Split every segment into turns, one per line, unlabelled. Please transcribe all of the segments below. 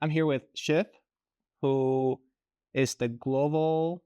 I'm here with Shiv, who is the global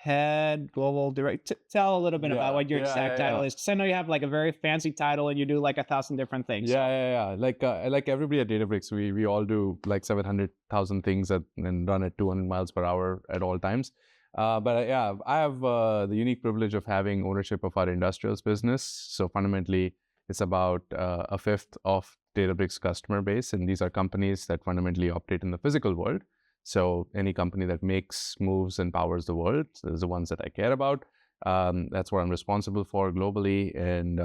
director. Tell a little bit about
Yeah,
what your
yeah,
exact
yeah,
title
yeah.
is, because I know you have like a very fancy title and you do like 1,000 different things.
Yeah,
So
yeah, yeah. Like everybody at Databricks, we all do like 700,000 things and run at 200 miles per hour at all times. Yeah, I have the unique privilege of having ownership of our industrials business. So fundamentally, it's about a fifth of Databricks customer base, and these are companies that fundamentally operate in the physical world. So any company that makes, moves, and powers the world is the ones that I care about. That's what I'm responsible for globally, and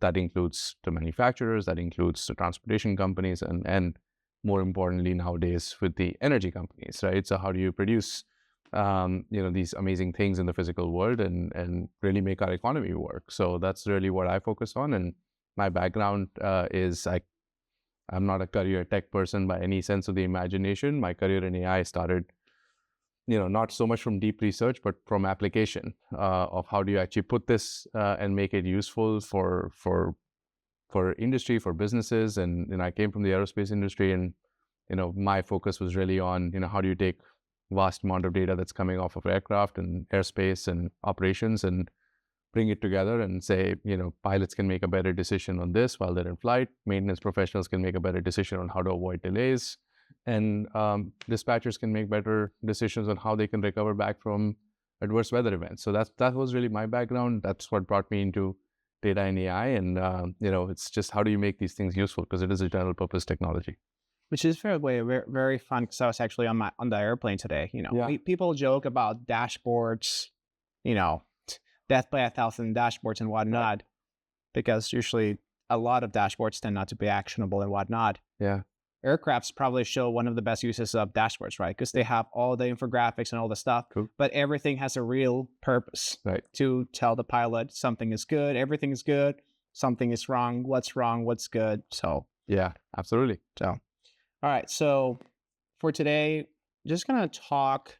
that includes the manufacturers, that includes the transportation companies, and more importantly nowadays with the energy companies, right? So how do you produce these amazing things in the physical world and really make our economy work? So that's really what I focus on, and my background is I'm not a career tech person by any sense of the imagination. My career in AI started not so much from deep research, but from application of how do you actually put this and make it useful for industry, for businesses. And I came from the aerospace industry, and my focus was really on how do you take vast amount of data that's coming off of aircraft and airspace and operations and bring it together and say, pilots can make a better decision on this while they're in flight. Maintenance professionals can make a better decision on how to avoid delays. And dispatchers can make better decisions on how they can recover back from adverse weather events. So that was really my background. That's what brought me into data and AI. And, it's just how do you make these things useful? Because it is a general purpose technology.
which is very fun, because I was actually on the airplane today.
Yeah.
People joke about dashboards, you know, death by 1,000 dashboards and
Right.
whatnot, because usually a lot of dashboards tend not to be actionable and whatnot.
Yeah.
Aircrafts probably show one of the best uses of dashboards, right? Because they have all the infographics and all the stuff,
Cool.
but everything has a real purpose
Right.
to tell the pilot something is good, everything is good, something is wrong, what's good.
Yeah, absolutely.
All right. So for today, just gonna talk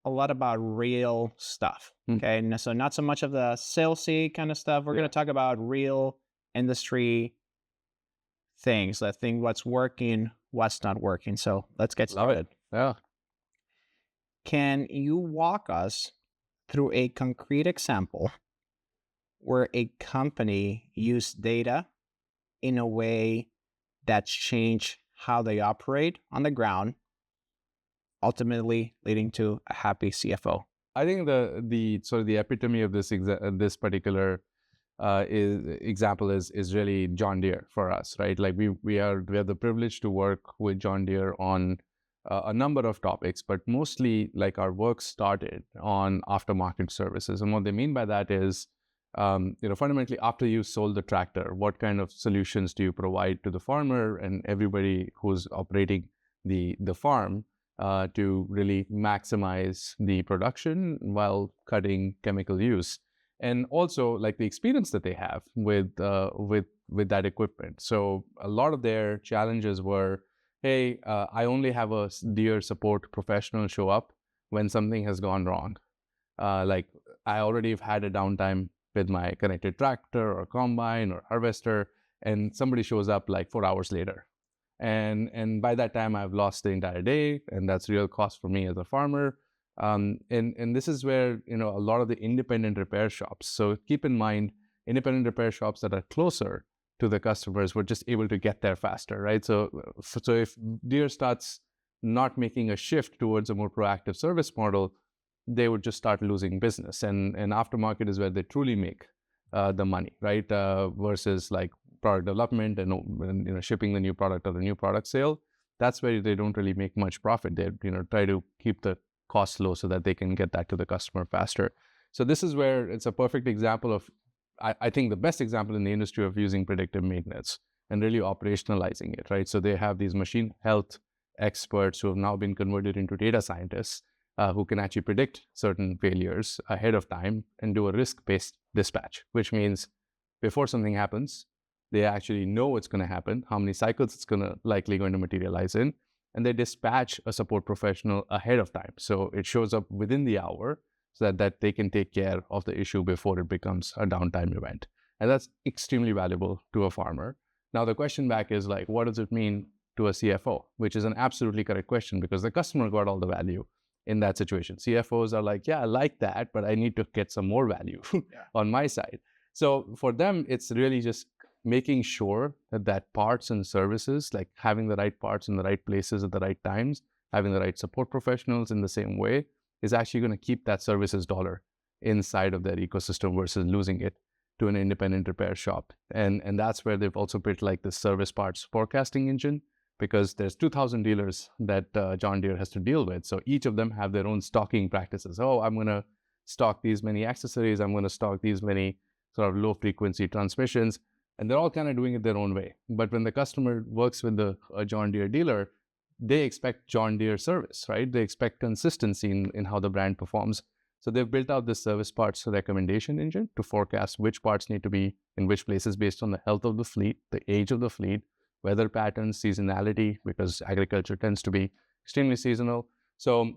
a lot about real stuff.
Mm.
Okay. So not so much of the salesy kind of stuff. We're
Yeah.
gonna talk about real industry things. Let's think what's working, what's not working. So let's get
Love it.
started.
Yeah.
Can you walk us through a concrete example where a company used data in a way that changed how they operate on the ground, ultimately leading to a happy CFO?
I think the sort of the epitome of this particular example is really John Deere for us, right? Like we have the privilege to work with John Deere on a number of topics, but mostly like our work started on aftermarket services. And what they mean by that is, fundamentally after you sold the tractor, what kind of solutions do you provide to the farmer and everybody who's operating the farm to really maximize the production while cutting chemical use, and also like the experience that they have with that equipment. So a lot of their challenges were, hey, I only have a Deere support professional show up when something has gone wrong. Like I already have had a downtime with my connected tractor or combine or harvester, and somebody shows up like 4 hours later. And by that time, I've lost the entire day, and that's real cost for me as a farmer. And this is where a lot of the independent repair shops. So keep in mind, independent repair shops that are closer to the customers were just able to get there faster, right? So if Deere starts not making a shift towards a more proactive service model, they would just start losing business. And aftermarket is where they truly make the money, right? Versus like product development and shipping the new product or the new product sale. That's where they don't really make much profit. They try to keep the costs low so that they can get that to the customer faster. So this is where it's a perfect example of, I think, the best example in the industry of using predictive maintenance and really operationalizing it, right? So they have these machine health experts who have now been converted into data scientists who can actually predict certain failures ahead of time and do a risk-based dispatch, which means before something happens, they actually know what's going to happen, how many cycles it's likely going to materialize in, and they dispatch a support professional ahead of time. So it shows up within the hour so that they can take care of the issue before it becomes a downtime event. And that's extremely valuable to a farmer. Now, the question back is like, what does it mean to a CFO, which is an absolutely correct question because the customer got all the value in that situation. CFOs are like, yeah, I like that, but I need to get some more value on my side. So for them, it's really just making sure that parts and services, like having the right parts in the right places at the right times, having the right support professionals in the same way, is actually going to keep that services dollar inside of their ecosystem versus losing it to an independent repair shop. And that's where they've also built like the service parts forecasting engine, because there's 2,000 dealers that John Deere has to deal with. So each of them have their own stocking practices. Oh, I'm going to stock these many accessories. I'm going to stock these many sort of low frequency transmissions. And they're all kind of doing it their own way. But when the customer works with a John Deere dealer, they expect John Deere service, right? They expect consistency in how the brand performs. So they've built out this service parts recommendation engine to forecast which parts need to be in which places based on the health of the fleet, the age of the fleet, weather patterns, seasonality, because agriculture tends to be extremely seasonal. So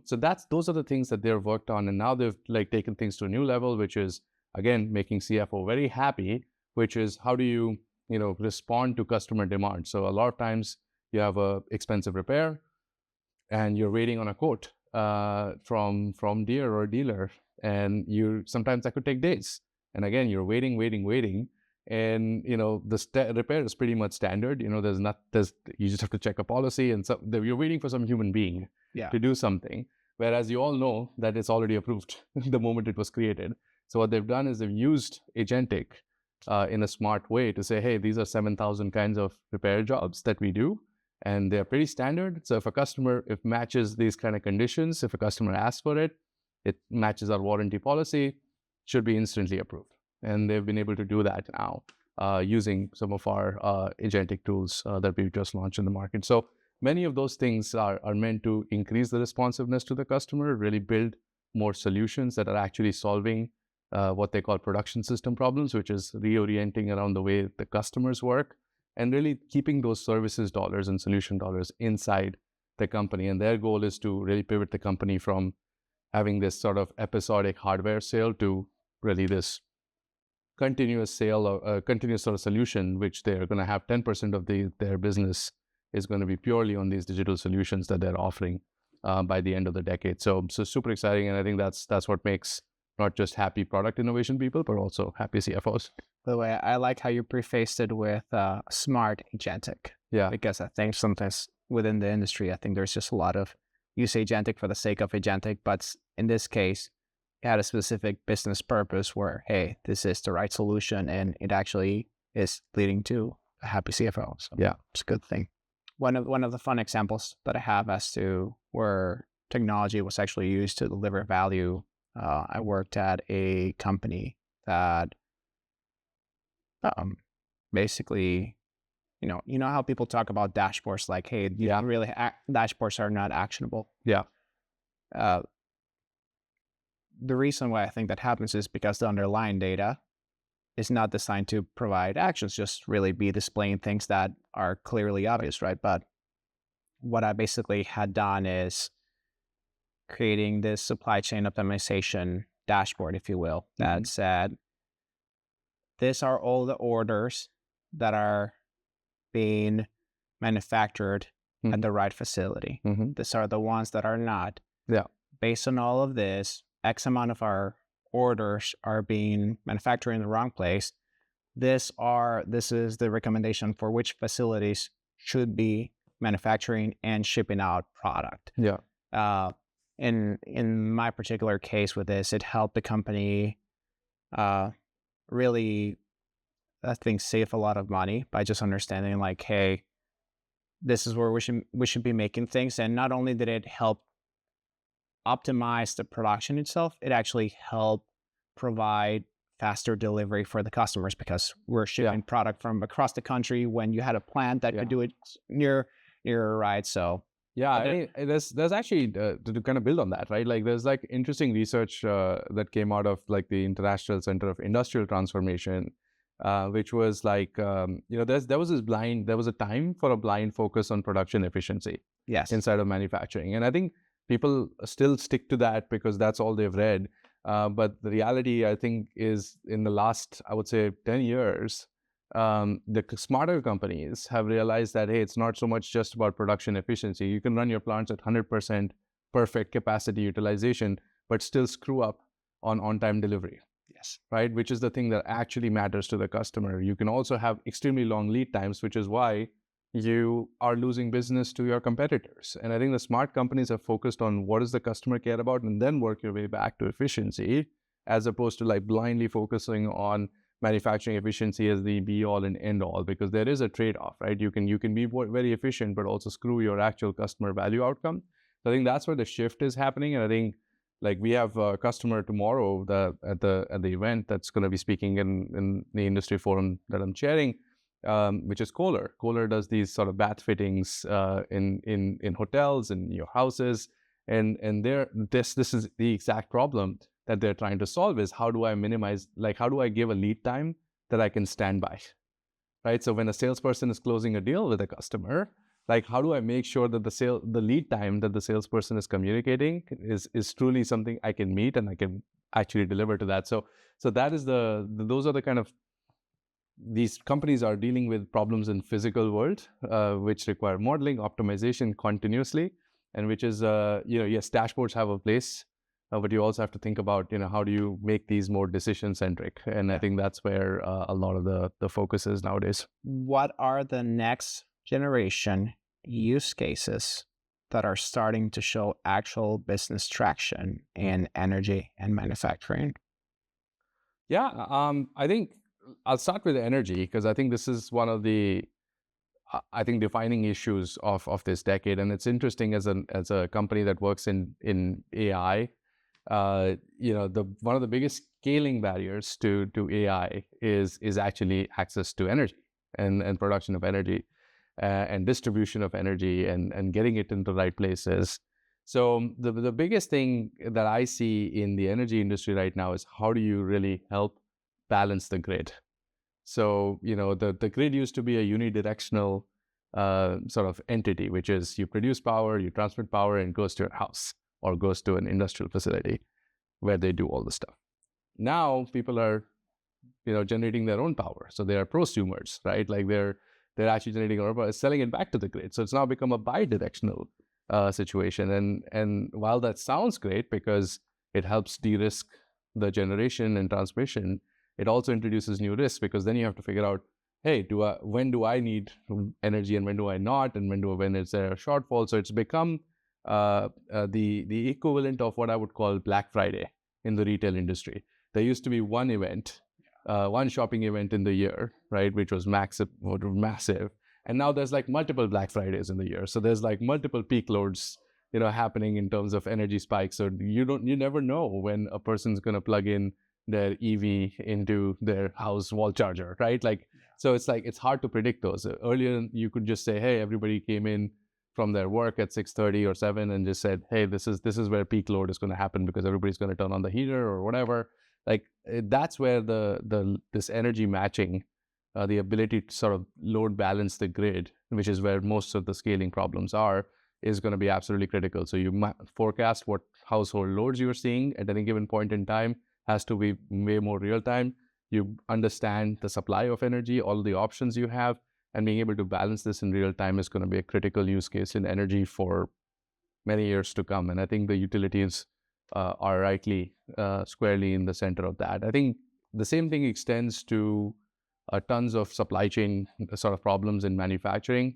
those are the things that they've worked on. And now they've like taken things to a new level, which is, again, making CFO very happy, which is how do you respond to customer demand? So a lot of times you have a expensive repair and you're waiting on a quote from Deere or dealer, and sometimes that could take days. And again, you're waiting, and the repair is pretty much standard. You just have to check a policy, and so you're waiting for some human being to do something. Whereas you all know that it's already approved the moment it was created. So what they've done is they've used agentic in a smart way to say, hey, these are 7,000 kinds of repair jobs that we do, and they're pretty standard. So if matches these kind of conditions, if a customer asks for it, it matches our warranty policy, should be instantly approved. And they've been able to do that now using some of our agentic tools that we've just launched in the market. So many of those things are meant to increase the responsiveness to the customer, really build more solutions that are actually solving what they call production system problems, which is reorienting around the way the customers work, and really keeping those services dollars and solution dollars inside the company. And their goal is to really pivot the company from having this sort of episodic hardware sale to really this continuous sale or continuous sort of solution, which they're going to have 10% of their business is going to be purely on these digital solutions that they're offering by the end of the decade. So super exciting. And I think that's what makes not just happy product innovation people, but also happy CFOs.
By the way, I like how you prefaced it with smart agentic.
Yeah.
Because I think sometimes within the industry, I think there's just a lot of use agentic for the sake of agentic. But in this case, it had a specific business purpose where, hey, this is the right solution, and it actually is leading to a happy CFO. So
yeah,
it's a good thing. One of the fun examples that I have as to where technology was actually used to deliver value. I worked at a company that basically, you know how people talk about dashboards, like, hey, dashboards are not actionable.
Yeah.
The reason why I think that happens is because the underlying data is not designed to provide actions, just really be displaying things that are clearly obvious, right? But what I basically had done is creating this supply chain optimization dashboard, if you will, that said, these are all the orders that are being manufactured at the right facility. These are the ones that are not.
Yeah.
Based on all of this, X amount of our orders are being manufactured in the wrong place. This is the recommendation for which facilities should be manufacturing and shipping out product.
Yeah.
In my particular case with this, it helped the company really, I think, save a lot of money by just understanding, like, hey, this is where we should be making things. And not only did it help optimize the production itself, it actually helped provide faster delivery for the customers, because we're shipping product from across the country when you had a plant that could do it near, right? So
yeah, there's actually to kind of build on that, right? Like there's like interesting research that came out of like the International Center of Industrial Transformation, which was like there was a time for a blind focus on production efficiency inside of manufacturing, and I think people still stick to that because that's all they've read. But the reality, I think, is in the last, I would say, 10 years, smarter companies have realized that, hey, it's not so much just about production efficiency. You can run your plants at 100% perfect capacity utilization, but still screw up on on-time delivery.
Yes.
Right? Which is the thing that actually matters to the customer. You can also have extremely long lead times, which is why you are losing business to your competitors. And I think the smart companies have focused on what does the customer care about and then work your way back to efficiency, as opposed to like blindly focusing on manufacturing efficiency as the be all and end all, because there is a trade-off, right? You can be very efficient, but also screw your actual customer value outcome. So I think that's where the shift is happening. And I think like we have a customer tomorrow at the event that's going to be speaking in the industry forum that I'm chairing, which is Kohler. Kohler does these sort of bath fittings in hotels and your houses, and this is the exact problem that they're trying to solve is how do I minimize, like how do I give a lead time that I can stand by, right? So when a salesperson is closing a deal with a customer, like how do I make sure that the lead time that the salesperson is communicating is truly something I can meet and I can actually deliver to that. So that is those are the kind of, these companies are dealing with problems in physical world, which require modeling, optimization continuously, and which is, yes, dashboards have a place, but you also have to think about, how do you make these more decision centric? And I think that's where a lot of the focus is nowadays.
What are the next generation use cases that are starting to show actual business traction in energy and manufacturing?
Yeah, I think I'll start with energy because I think this is one of the I think defining issues of this decade, and it's interesting as a company that works in AI. The one of the biggest scaling barriers to AI is actually access to energy and production of energy and distribution of energy and getting it into the right places. So the biggest thing that I see in the energy industry right now is how do you really help balance the grid? So, the grid used to be a unidirectional sort of entity, which is you produce power, you transmit power, and it goes to your house or goes to an industrial facility where they do all the stuff. Now people are, generating their own power. So they are prosumers, right? Like they're actually generating their own power, selling it back to the grid. So it's now become a bidirectional situation. And while that sounds great because it helps de-risk the generation and transmission, it also introduces new risks because then you have to figure out, hey, when do I need energy and when do I not, and when is there a shortfall? So it's become the equivalent of what I would call Black Friday in the retail industry. There used to be one event, one shopping event in the year, right, which was massive, and now there's like multiple Black Fridays in the year. So there's like multiple peak loads, happening in terms of energy spikes. So you never know when a person's going to plug in their EV into their house wall charger, right? Like, so it's like, it's hard to predict those. Earlier, you could just say, hey, everybody came in from their work at 6:30 or 7 and just said, hey, this is where peak load is going to happen because everybody's going to turn on the heater or whatever. Like that's where this energy matching, the ability to sort of load balance the grid, which is where most of the scaling problems are, is going to be absolutely critical. So you forecast what household loads you're seeing at any given point in time, has to be way more real time. You understand the supply of energy, all the options you have, and being able to balance this in real time is going to be a critical use case in energy for many years to come. And I think the utilities are rightly squarely in the center of that. I think the same thing extends to tons of supply chain sort of problems in manufacturing.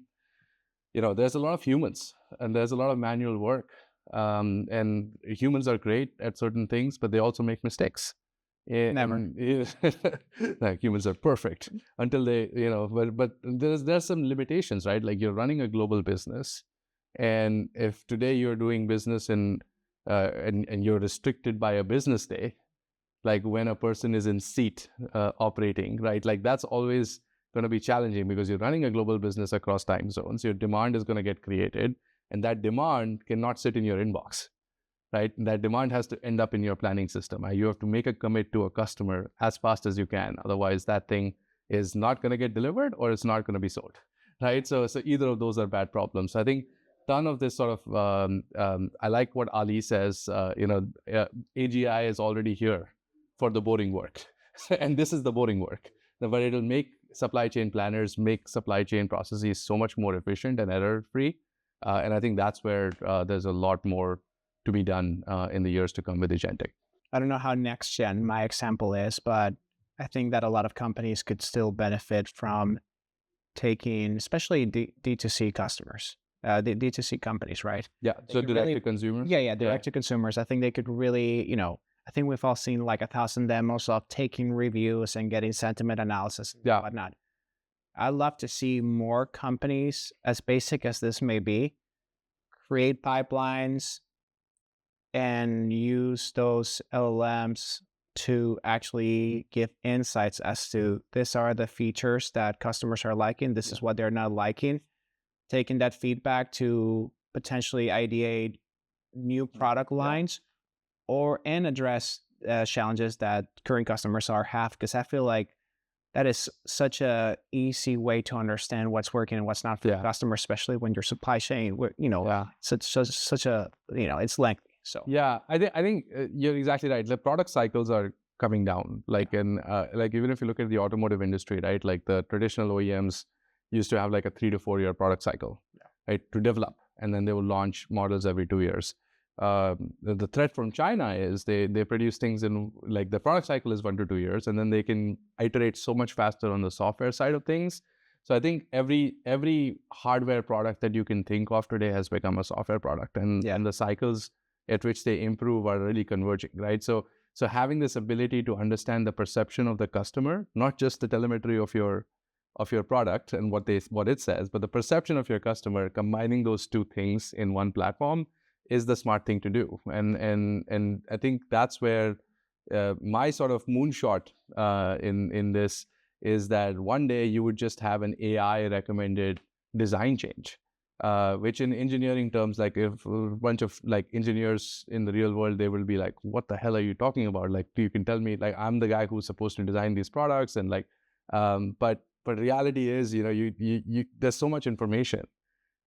There's a lot of humans and there's a lot of manual work. And humans are great at certain things, but they also make mistakes.
Never.
Like humans are perfect until they, but there's some limitations, right? Like you're running a global business, and if today you're doing business and you're restricted by a business day, like when a person is in seat operating, right? Like that's always going to be challenging because you're running a global business across time zones. Your demand is going to get created, and that demand cannot sit in your inbox, right? That demand has to end up in your planning system. You have to make a commit to a customer as fast as you can. Otherwise, that thing is not going to get delivered or it's not going to be sold, right? So either of those are bad problems. So I think ton of this sort of, I like what Ali says, AGI is already here for the boring work. And this is the boring work. But it'll make supply chain planners make supply chain processes so much more efficient and error-free. And I think that's where there's a lot more to be done in the years to come with agentic.
I don't know how next gen my example is, but I think that a lot of companies could still benefit from taking, especially D2C customers, the D2C companies, right?
Yeah,
They
so
could
direct
really,
to consumer.
yeah, direct to consumers. I think they could really, I think we've all seen like 1,000 demos of taking reviews and getting sentiment analysis and
Yeah,
whatnot. I'd love to see more companies, as basic as this may be, create pipelines and use those LLMs to actually give insights as to these are the features that customers are liking, this is what they're not liking, taking that feedback to potentially ideate new product lines and address challenges that current customers have. Because I feel like that is such a easy way to understand what's working and what's not for the customer, especially when your supply chain, such a, it's lengthy. So
yeah, I think you're exactly right. The product cycles are coming down. Like like even if you look at the automotive industry, right? Like the traditional OEMs used to have like a 3 to 4 year product cycle, right, to develop, and then they will launch models every 2 years. The threat from China is they produce things in like the product cycle is 1 to 2 years, and then they can iterate so much faster on the software side of things. So I think every hardware product that you can think of today has become a software product, and the cycles at which they improve are really converging, right? So having this ability to understand the perception of the customer, not just the telemetry of your product and what it says, but the perception of your customer, combining those two things in one platform is the smart thing to do. And I think that's where my sort of moonshot in this is that one day you would just have an AI recommended design change. Which in engineering terms, like if a bunch of like engineers in the real world, they will be like, what the hell are you talking about? Like, you can tell me, like, I'm the guy who's supposed to design these products. And like, but reality is, you there's so much information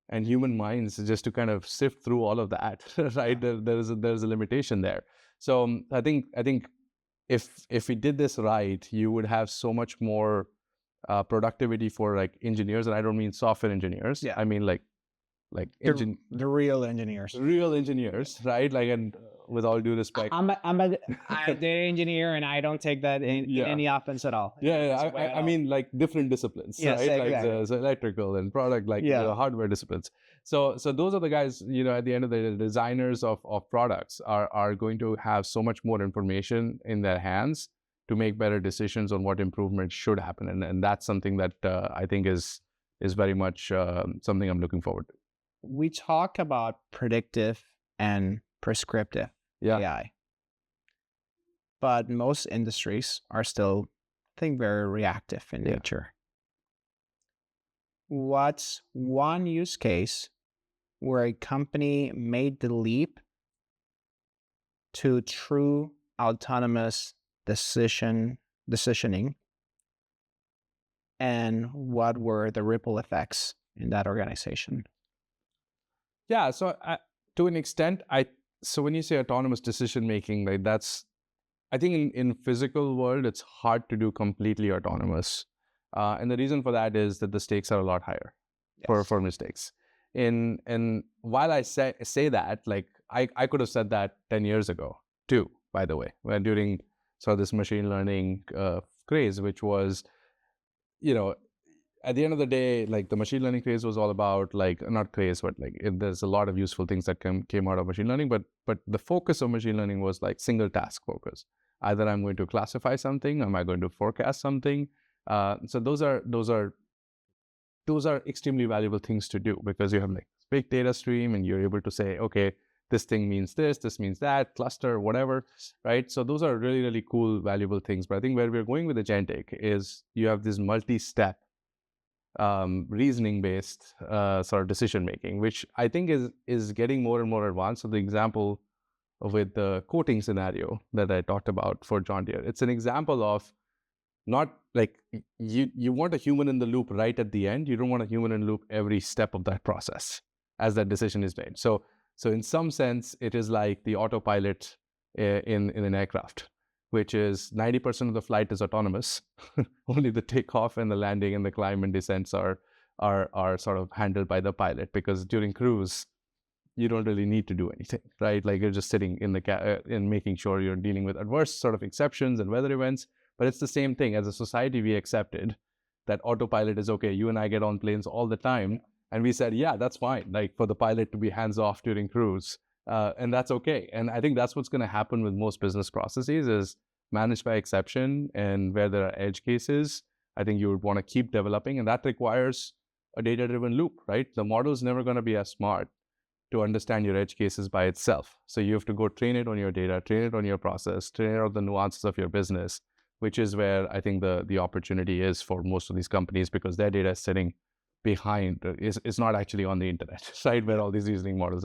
and human minds just to kind of sift through all of that, right? There's a limitation there. So I think if we did this right, you would have so much more productivity for like engineers. And I don't mean software engineers. I mean like
the real engineers,
right? Like, and with all due respect,
I'm a data engineer, and I don't take that in any offense at all.
I mean like different disciplines,
yes,
right?
Exactly.
Like the electrical and product, like the hardware disciplines. So those are the guys, at the end of the day, the designers of products are going to have so much more information in their hands to make better decisions on what improvements should happen, and that's something that I think is very much something I'm looking forward to.
We talk about predictive and prescriptive AI, but most industries are still, I think, very reactive in nature. What's one use case where a company made the leap to true autonomous decisioning, and what were the ripple effects in that organization?
Yeah, so to an extent, so when you say autonomous decision making, like I think in physical world, it's hard to do completely autonomous, and the reason for that is that the stakes are a lot higher for mistakes. And while I say that, like I could have said that 10 years ago too, by the way, when during sort of this machine learning craze, which was, at the end of the day, like the machine learning craze was all about like, not craze, but like there's a lot of useful things that came out of machine learning, but the focus of machine learning was like single task focus. Either I'm going to classify something, am I going to forecast something? So those are extremely valuable things to do, because you have like big data stream and you're able to say, okay, this thing means this means that, cluster, whatever, right? So those are really, really cool, valuable things. But I think where we're going with agentic is you have this multi-step reasoning-based sort of decision-making, which I think is getting more and more advanced. So the example with the quoting scenario that I talked about for John Deere, it's an example of not like you want a human in the loop right at the end. You don't want a human in the loop every step of that process as that decision is made. So in some sense, it is like the autopilot in an aircraft. which is 90% of the flight is autonomous. Only the takeoff and the landing and the climb and descents are sort of handled by the pilot, because during cruise, you don't really need to do anything, right? Like you're just sitting in the and making sure you're dealing with adverse sort of exceptions and weather events. But it's the same thing. As a society, we accepted that autopilot is okay. You and I get on planes all the time, and we said, yeah, that's fine. Like for the pilot to be hands off during cruise, and that's okay. And I think that's what's going to happen with most business processes is managed by exception, and where there are edge cases, I think you would want to keep developing, and that requires a data-driven loop, right? The model is never going to be as smart to understand your edge cases by itself. So you have to go train it on your data, train it on your process, train it on the nuances of your business, which is where I think the opportunity is for most of these companies, because their data is sitting behind, it's not actually on the internet, right, where all these reasoning models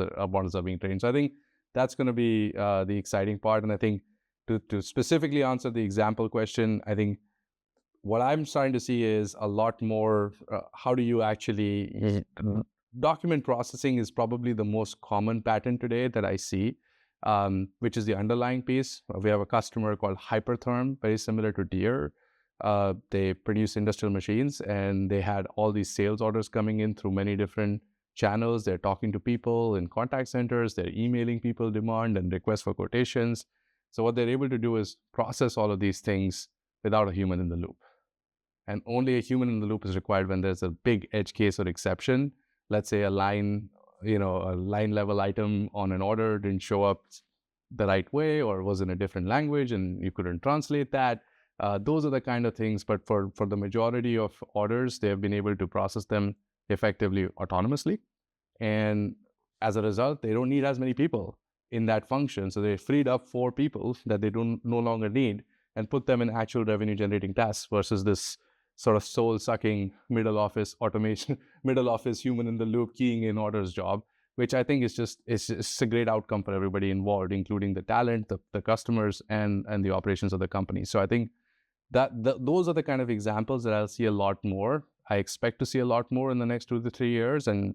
are being trained. So I think that's going to be the exciting part. And I think to specifically answer the example question, I think what I'm starting to see is a lot more, how do you actually document processing is probably the most common pattern today that I see, which is the underlying piece. We have a customer called Hypertherm, very similar to Deere. They produce industrial machines, and they had all these sales orders coming in through many different channels. They're talking to people in contact centers. They're emailing people demand and requests for quotations. So what they're able to do is process all of these things without a human in the loop. And only a human in the loop is required when there's a big edge case or exception. Let's say a line level item on an order didn't show up the right way, or was in a different language and you couldn't translate that. Those are the kind of things. But for the majority of orders, they have been able to process them effectively autonomously. And as a result, they don't need as many people in that function. So they freed up 4 people that they don't no longer need, and put them in actual revenue generating tasks versus this sort of soul-sucking middle office automation, middle office human in the loop keying in orders job, which I think is just it's a great outcome for everybody involved, including the talent, the customers, and the operations of the company. So I think that those are the kind of examples that I'll see a lot more. I expect to see a lot more in the next 2 to 3 years, and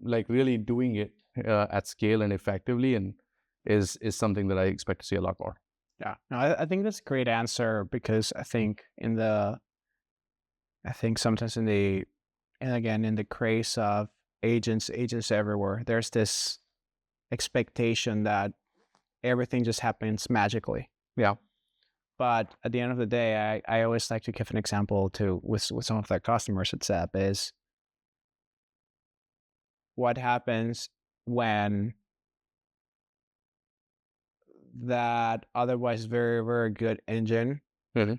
like really doing it at scale and effectively, and is something that I expect to see a lot more.
Yeah, no, I think that's a great answer, because I think sometimes in the craze of agents everywhere, there's this expectation that everything just happens magically.
Yeah.
But at the end of the day, I always like to give an example with some of their customers at SAP is what happens when that otherwise very, very good engine
Mm-hmm.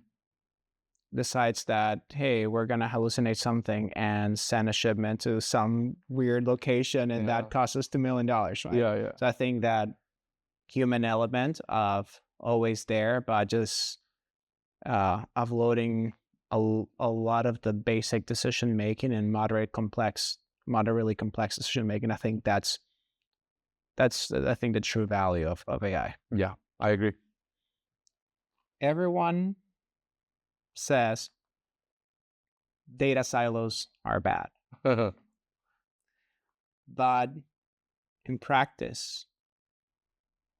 decides that, hey, we're going to hallucinate something and send a shipment to some weird location, and that costs us $2 million, right?
Yeah.
So I think that human element of always there, but just offloading a lot of the basic decision making and moderately complex decision making. I think that's I think the true value of AI.
Yeah, I agree.
Everyone says data silos are bad, but in practice,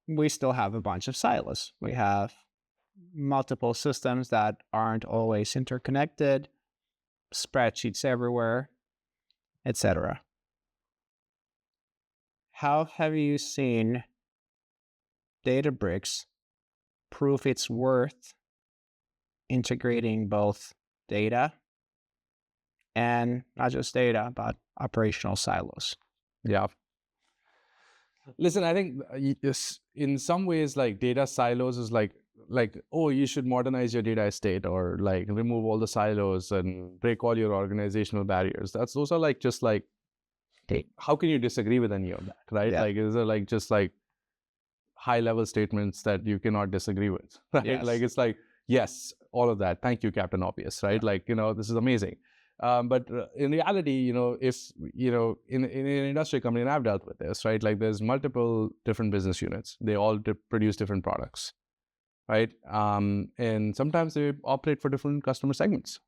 we still have a bunch of silos. We have multiple systems that aren't always interconnected, spreadsheets everywhere, etc. How have you seen Databricks prove its worth integrating both data and not just data, but operational silos?
Yeah. Listen, I think in some ways, like data silos is like, oh, you should modernize your data estate, or like remove all the silos and break all your organizational barriers. Those are like just like, how can you disagree with any of that, right?
Yeah.
Like, is it like just like high level statements that you cannot disagree with, right?
Yes.
Like it's like, yes, all of that. Thank you, Captain Obvious, right?
Yeah.
Like, this is amazing. But in reality, if in an industrial company, and I've dealt with this, right? Like there's multiple different business units. They all produce different products, right? And sometimes they operate for different customer segments.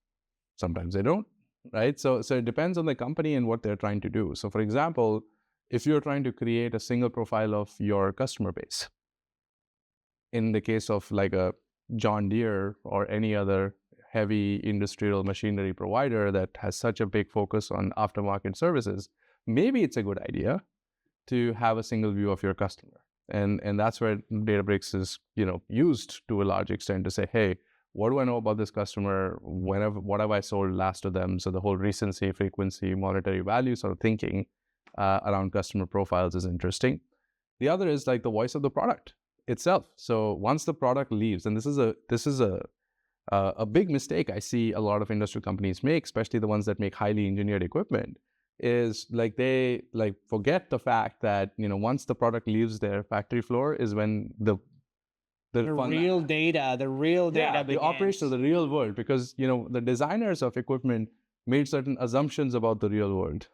Sometimes they don't, right? So it depends on the company and what they're trying to do. So for example, if you're trying to create a single profile of your customer base, in the case of like a John Deere or any other heavy industrial machinery provider that has such a big focus on aftermarket services, maybe it's a good idea to have a single view of your customer. And that's where Databricks is, used to a large extent to say, hey, what do I know about this customer? What have I sold last to them? So the whole recency, frequency, monetary value sort of thinking around customer profiles is interesting. The other is like the voice of the product itself. So once the product leaves, and this is a big mistake I see a lot of industrial companies make, especially the ones that make highly engineered equipment, is like they like forget the fact that once the product leaves their factory floor is when the
real data, the real data
the operation of the real world, because the designers of equipment made certain assumptions about the real world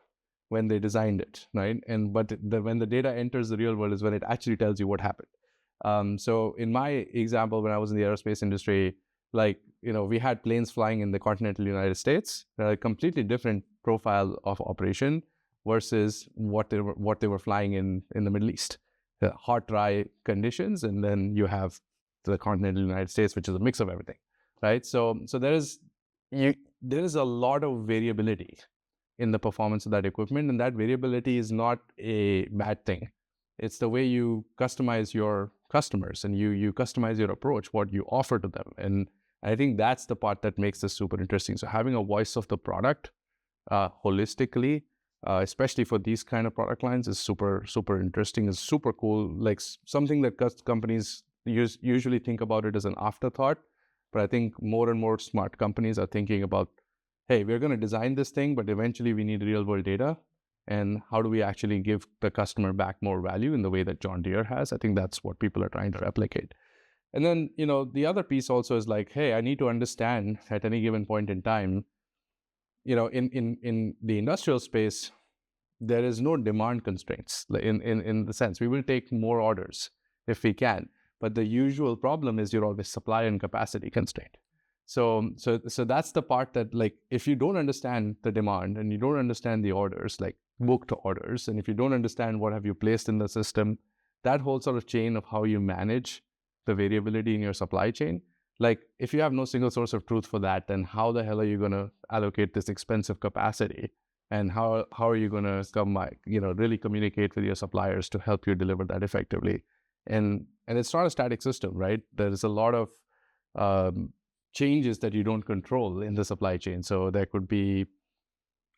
when they designed it, right? And but when the data enters the real world is when it actually tells you what happened. So in my example, when I was in the aerospace industry, like we had planes flying in the continental United States, a completely different profile of operation versus what they were flying in the Middle East, hot, dry conditions, and then you have the continental United States, which is a mix of everything, right? So there is a lot of variability in the performance of that equipment, and that variability is not a bad thing. It's the way you customize your customers and you customize your approach, what you offer to them. And I think that's the part that makes this super interesting. So having a voice of the product holistically, especially for these kind of product lines, is super, super interesting. Is super cool. Like something that companies usually think about it as an afterthought. But I think more and more smart companies are thinking about, hey, we're going to design this thing, but eventually we need real world data. And how do we actually give the customer back more value in the way that John Deere has? I think that's what people are trying to replicate. And then, the other piece also is like, hey, I need to understand at any given point in time, in the industrial space, there is no demand constraints in the sense we will take more orders if we can. But the usual problem is you're always supply and capacity constrained. So that's the part that, like, if you don't understand the demand and you don't understand the orders, like booked orders, and if you don't understand what have you placed in the system, that whole sort of chain of how you manage the variability in your supply chain, like if you have no single source of truth for that, then how the hell are you going to allocate this expensive capacity? And how are you going to really communicate with your suppliers to help you deliver that effectively? And it's not a static system, right? There's a lot of changes that you don't control in the supply chain. So there could be,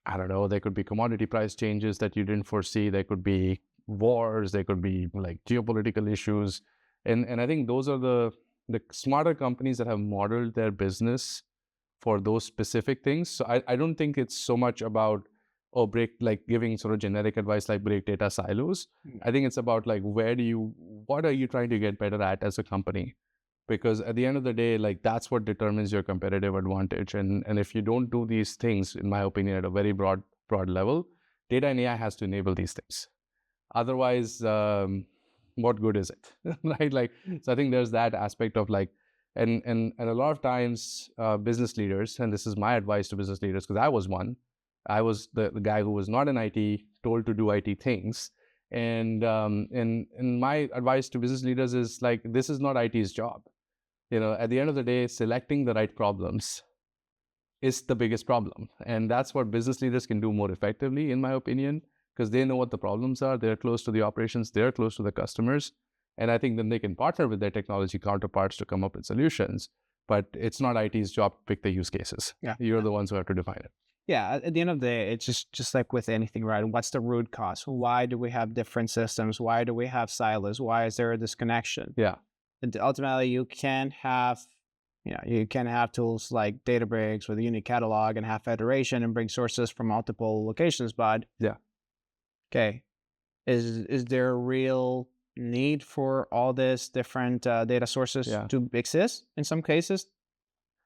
I don't know, there could be commodity price changes that you didn't foresee. There could be wars. There could be like geopolitical issues. And I think those are the smarter companies that have modeled their business for those specific things. So I don't think it's so much about, giving sort of generic advice like break data silos. I think it's about like, what are you trying to get better at as a company? Because at the end of the day, like that's what determines your competitive advantage. And if you don't do these things, in my opinion, at a very broad level, data and AI has to enable these things. Otherwise, what good is it? Right? Like, so I think there's that aspect of like, and a lot of times business leaders, and this is my advice to business leaders, because I was one. I was the guy who was not in IT, told to do IT things. And my advice to business leaders is like, this is not IT's job. At the end of the day, selecting the right problems is the biggest problem. And that's what business leaders can do more effectively, in my opinion, because they know what the problems are. They're close to the operations. They're close to the customers. And I think then they can partner with their technology counterparts to come up with solutions. But it's not IT's job to pick the use cases.
Yeah.
You're the ones who have to define it.
Yeah, at the end of the day, it's just like with anything, right? What's the root cause? Why do we have different systems? Why do we have silos? Why is there a disconnection?
Yeah.
And ultimately, you can have tools like Databricks with a unique catalog and have federation and bring sources from multiple locations. But
yeah,
okay, is there a real need for all this different data sources to exist? In some cases,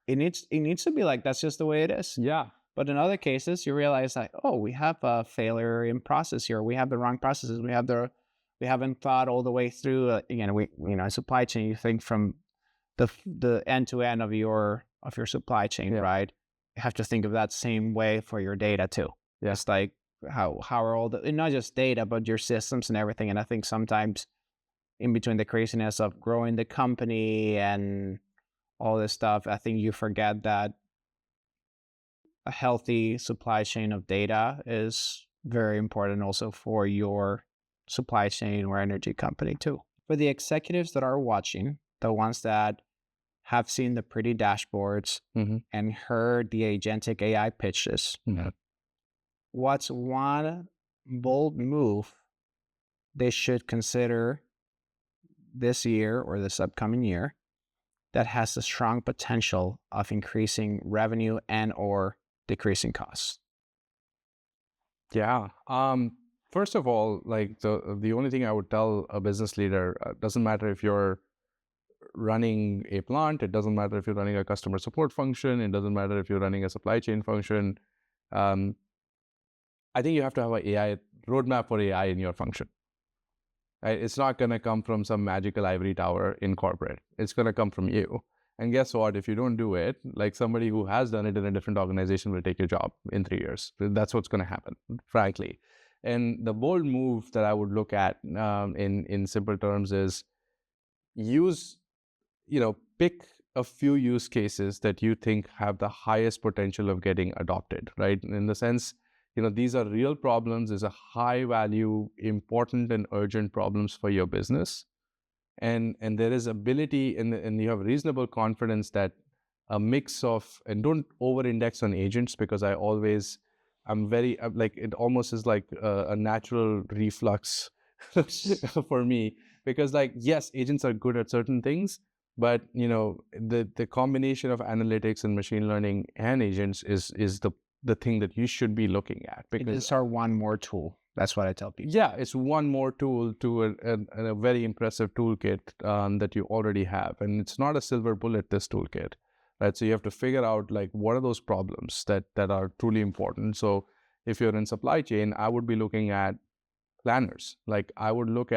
it needs to be like that's just the way it is.
Yeah.
But in other cases, you realize like, oh, we have a failure in process here. We have the wrong processes. We haven't thought all the way through. In supply chain, you think from the end to end of your supply chain, right? You have to think of that same way for your data too.
Yeah.
It's like how are all and not just data, but your systems and everything. And I think sometimes in between the craziness of growing the company and all this stuff, I think you forget that a healthy supply chain of data is very important also for your supply chain or energy company too. For the executives that are watching, the ones that have seen the pretty dashboards
Mm-hmm.
and heard the agentic AI pitches,
Yeah.
what's one bold move they should consider this year or this upcoming year that has a strong potential of increasing revenue and or decreasing costs?
Yeah. First of all, like the only thing I would tell a business leader, doesn't matter if you're running a plant, it doesn't matter if you're running a customer support function, it doesn't matter if you're running a supply chain function. Um, I think you have to have an AI roadmap for AI in your function. Right? It's not going to come from some magical ivory tower in corporate. It's going to come from you. And guess what? If you don't do it, like somebody who has done it in a different organization will take your job in 3 years. That's what's going to happen, frankly. And the bold move that I would look at, in simple terms, is use, pick a few use cases that you think have the highest potential of getting adopted, right? In the sense, these are real problems. These are high value, important and urgent problems for your business. And there is ability, and you have reasonable confidence that a mix of, and don't over index on agents, because I'm very, like, it almost is like a natural reflux for me, because, like, yes, agents are good at certain things, but the combination of analytics and machine learning and agents is the thing that you should be looking at,
It
because
is our one more tool. That's what I tell people.
yeah, it's one more tool to a very impressive toolkit that you already have. And it's not a silver bullet, this toolkit, right? So you have to figure out, like, what are those problems that are truly important. So if you're in supply chain, I would be looking at planners. Like, I would look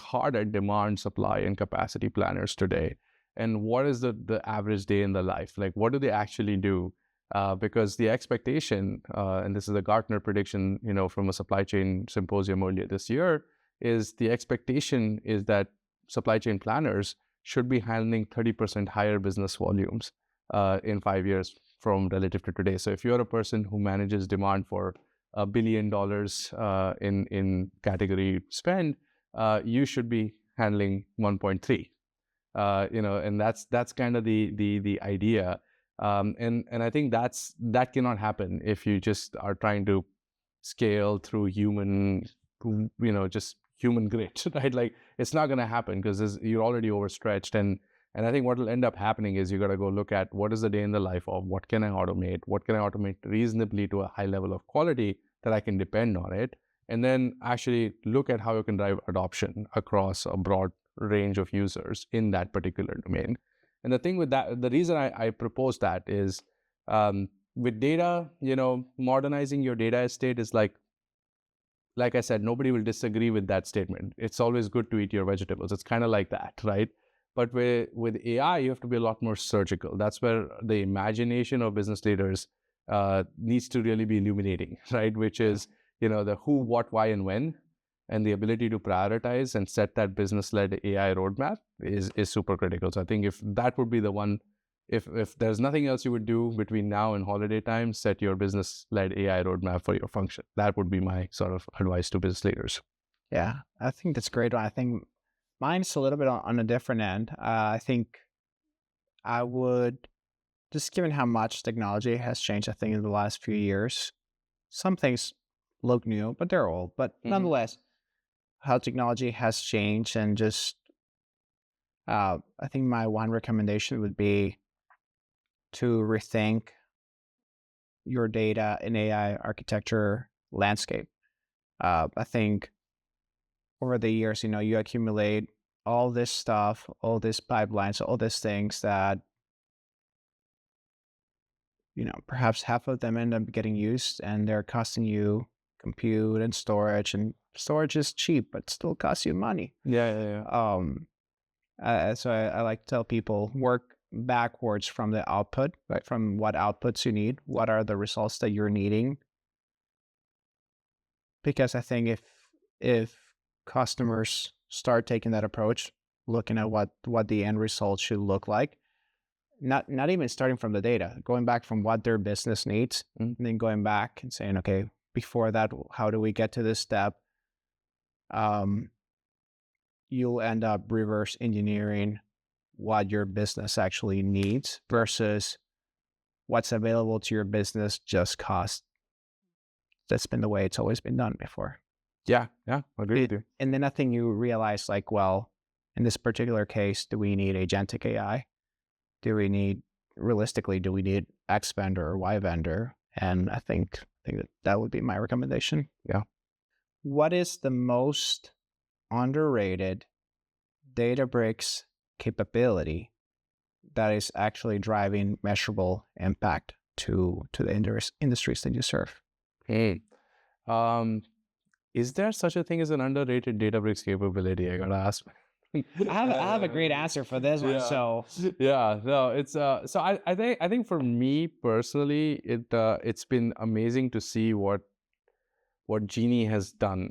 hard at demand, supply, and capacity planners today. And what is the average day in the life? Like, what do they actually do? Because the expectation, and this is a Gartner prediction, from a supply chain symposium earlier this year, is the expectation is that supply chain planners should be handling 30% higher business volumes in 5 years from relative to today. So if you're a person who manages demand for $1 billion in category spend, you should be handling 1.3. And that's kind of the idea. And I think that cannot happen if you just are trying to scale through just human grit, right? Like, it's not going to happen because you're already overstretched. And I think what will end up happening is you got to go look at what is the day in the life of, what can I automate reasonably to a high level of quality that I can depend on it, and then actually look at how you can drive adoption across a broad range of users in that particular domain. And the thing with that, the reason I propose that is, with data, modernizing your data estate is like I said, nobody will disagree with that statement. It's always good to eat your vegetables. It's kind of like that, right? But with AI, you have to be a lot more surgical. That's where the imagination of business leaders needs to really be illuminating, right? Which is, the who, what, why, and when, and the ability to prioritize and set that business-led AI roadmap is super critical. So I think if that would be the one, if there's nothing else you would do between now and holiday time, set your business-led AI roadmap for your function. That would be my sort of advice to business leaders.
Yeah, I think that's great. I think mine's a little bit on a different end. I think I would, just given how much technology has changed, I think in the last few years, some things look new, but they're old. But nonetheless, how technology has changed, and just, I think my one recommendation would be to rethink your data and AI architecture landscape. I think over the years, you accumulate all this stuff, all these pipelines, all these things that, perhaps half of them end up getting used and they're costing you compute and storage is cheap, but still costs you money.
Yeah, yeah, yeah.
So I like to tell people, work backwards from the output, right? From what outputs you need, what are the results that you're needing? Because I think if customers start taking that approach, looking at what the end result should look like. Not even starting from the data, going back from what their business needs,
Mhm.
and then going back and saying, okay, before that, how do we get to this step? Um, you'll end up reverse engineering what your business actually needs versus what's available to your business just cost. That's been the way it's always been done before.
Yeah, yeah, I agree with
It,
you.
and then I think you realize, like, well, in this particular case, do we need agentic AI? Do we need, realistically, do we need X vendor or Y vendor? And I think that that would be my recommendation.
Yeah.
What is the most underrated Databricks capability that is actually driving measurable impact to the industries that you serve?
Hey, um, is there such a thing as an underrated Databricks capability? I gotta ask.
I have a great answer for this one.
Yeah,
So
yeah. No, it's so I think for me personally, it's been amazing to see what Genie has done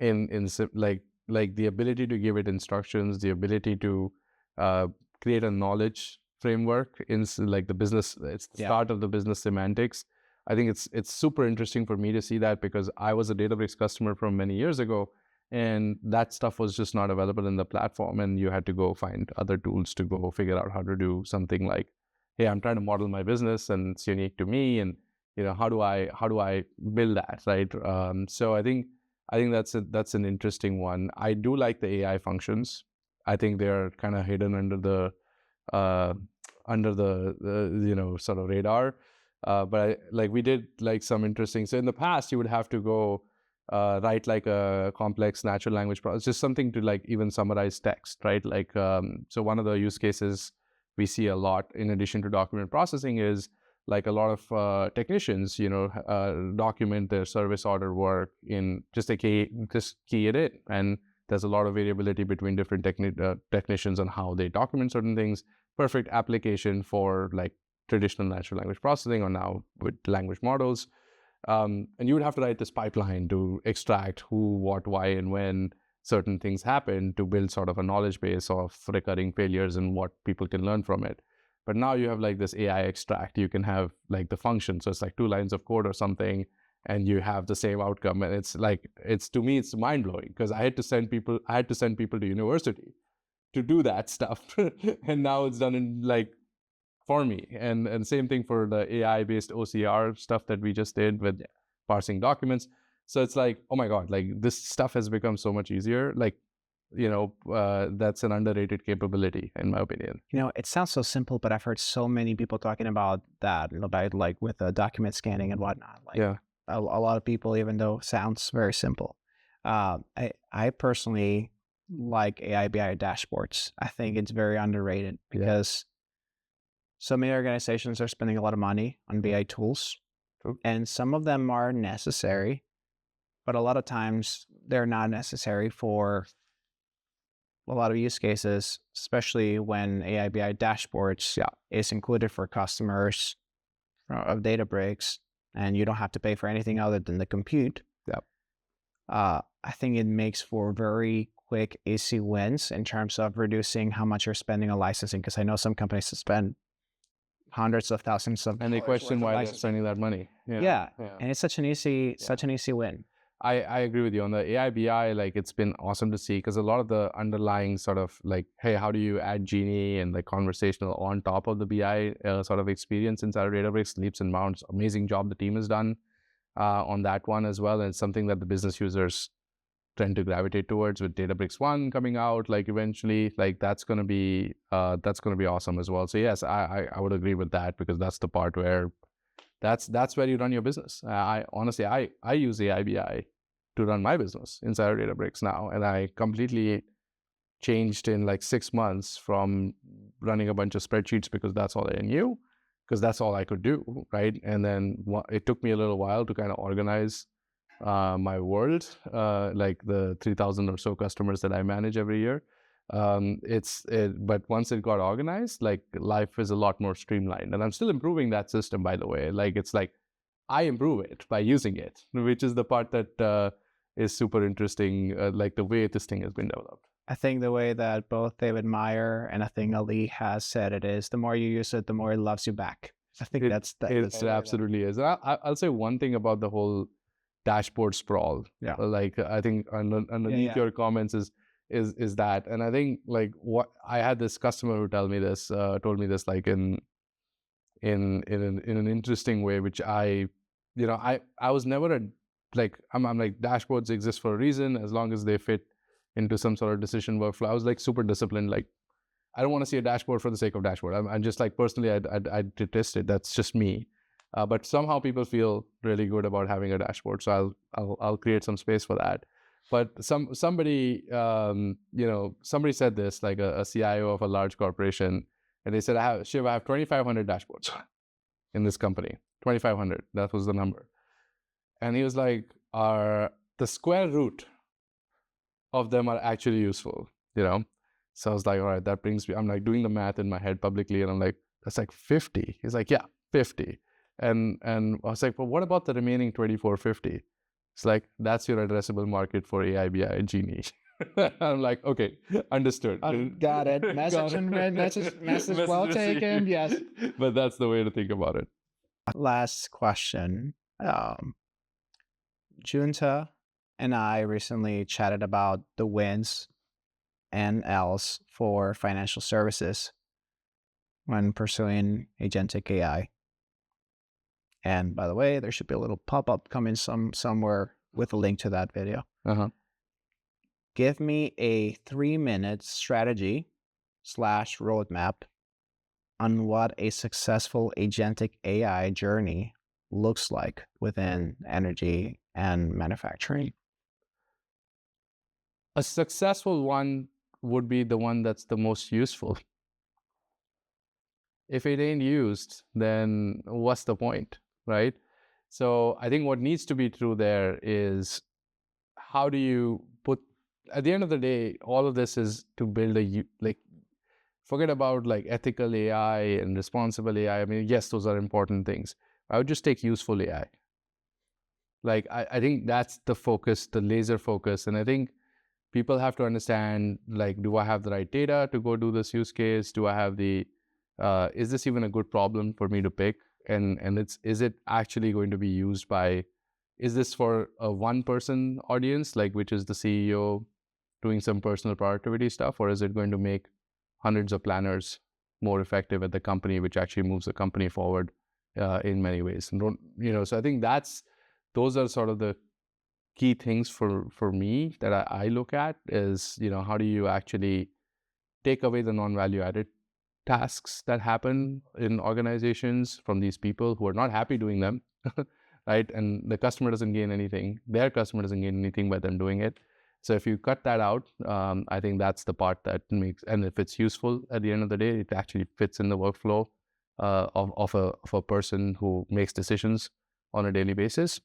like the ability to give it instructions, the ability to uh, create a knowledge framework like the business. It's the
yeah,
start of the business semantics. I think it's super interesting for me to see that because I was a Databricks customer from many years ago, and that stuff was just not available in the platform, and you had to go find other tools to go figure out how to do something like, hey, I'm trying to model my business, and it's unique to me, and how do I build that, right? So I think that's an interesting one. I do like the AI functions. I think they're kind of hidden uh, under the sort of radar. But we did like some interesting. So in the past, you would have to go write like a complex natural language process, just something to like even summarize text, right? So one of the use cases we see a lot in addition to document processing is like a lot of technicians, document their service order work in just just key it in, and there's a lot of variability between different technicians on how they document certain things. Perfect application for like traditional natural language processing or now with language models. And you would have to write this pipeline to extract who, what, why, and when certain things happen to build sort of a knowledge base of recurring failures and what people can learn from it. But now you have like this AI extract. You can have like the function. So it's like 2 lines of code or something, and you have the same outcome. And it's to me, it's mind blowing because I had to send people to university to do that stuff. And now it's done in like for me. And same thing for the AI based OCR stuff that we just did with parsing documents. So it's like, oh my God, like this stuff has become so much easier. Like, that's an underrated capability in my opinion.
it sounds so simple, but I've heard so many people talking about that, about like with the document scanning and whatnot. Like
Yeah.
a lot of people, even though it sounds very simple. I personally like AI BI dashboards. I think it's very underrated
Yeah.
because so many organizations are spending a lot of money on BI tools,
True.
and some of them are necessary, but a lot of times they're not necessary for a lot of use cases, especially when AI BI dashboards
Yeah.
is included for customers of Databricks, and you don't have to pay for anything other than the compute.
Yeah.
I think it makes for very quick, easy wins in terms of reducing how much you're spending on licensing. Because I know some companies that spend hundreds of thousands of
And they
dollars
question
worth of
why they're
licensing.
spending that money.
Yeah,
Yeah.
and it's such an easy win.
I agree with you on the AI BI. Like it's been awesome to see because a lot of the underlying sort of like, hey, how do you add Genie and like conversational on top of the BI sort of experience inside of Databricks, leaps and bounds. Amazing job the team has done on that one as well. And it's something that the business users tend to gravitate towards with Databricks 1 coming out, like eventually, like that's gonna be awesome as well. So yes, I would agree with that because that's the part where that's where you run your business. I honestly I use the IBI to run my business inside of Databricks now, and I completely changed in like 6 months from running a bunch of spreadsheets because that's all I knew, because that's all I could do, right? And then it took me a little while to kind of organize my world, like the 3,000 or so customers that I manage every year. But once it got organized, like life is a lot more streamlined, and I'm still improving that system, by the way. Like it's like I improve it by using it, which is the part that is super interesting, like the way this thing has been developed.
I think the way that both David Meyer and I think Ali has said it is, the more you use it, the more it loves you back. I think
It
that's
it,
that's
it absolutely is. And I'll say one thing about the whole dashboard sprawl.
yeah.
Like I think underneath
yeah.
your comments is that, and I think like what I had this customer who told me this like in an interesting way, which I was never a like I'm like dashboards exist for a reason as long as they fit into some sort of decision workflow. I was like super disciplined, like I don't want to see a dashboard for the sake of dashboard. I'm just like personally, I'd detest it. That's just me. But somehow people feel really good about having a dashboard, so I'll create some space for that. But somebody somebody said this, like a CIO of a large corporation, and they said, Shiv, I have 2,500 dashboards in this company. 2,500. That was the number. And he was like, are the square root of them are actually useful, you know? So I was like, all right, that brings me, I'm like doing the math in my head publicly, and I'm like, that's like 50. He's like, yeah, 50. And I was like, well, what about the remaining 2450? It's like, that's your addressable market for AI, BI, Genie. I'm like, okay, understood.
Got it.
Got
Message and
it.
message well taken.
received.
Yes.
But that's the way to think about it.
Last question. Junta and I recently chatted about the wins and Ls for financial services when pursuing agentic AI. And by the way, there should be a little pop-up coming somewhere with a link to that video.
Uh-huh.
Give me a 3-minute strategy / roadmap on what a successful agentic AI journey looks like within energy and manufacturing.
A successful one would be the one that's the most useful. If it ain't used, then what's the point, right? So I think what needs to be true there is, how do you put, at the end of the day, all of this is to build like, forget about like ethical AI and responsible AI. I mean, yes, those are important things. I would just take useful AI. Like, I think that's the focus, the laser focus. And I think people have to understand, like, do I have the right data to go do this use case? Do I have is this even a good problem for me to pick? And is it actually going to be used by, is this for a one-person audience, like which is the CEO doing some personal productivity stuff, or is it going to make hundreds of planners more effective at the company, which actually moves the company forward in many ways? And so I think those are sort of the key things for me that I look at is, how do you actually take away the non-value added tasks that happen in organizations from these people who are not happy doing them, right? And the customer doesn't gain anything. Their customer doesn't gain anything by them doing it. So if you cut that out, I think that's the part that makes, and if it's useful at the end of the day, it actually fits in the workflow of a person who makes decisions on a daily basis.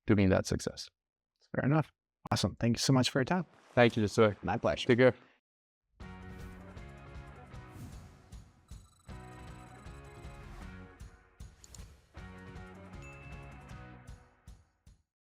To me, that's success.
Fair enough. Awesome. Thank you so much for your time.
Thank you, sir.
My pleasure.
Take care.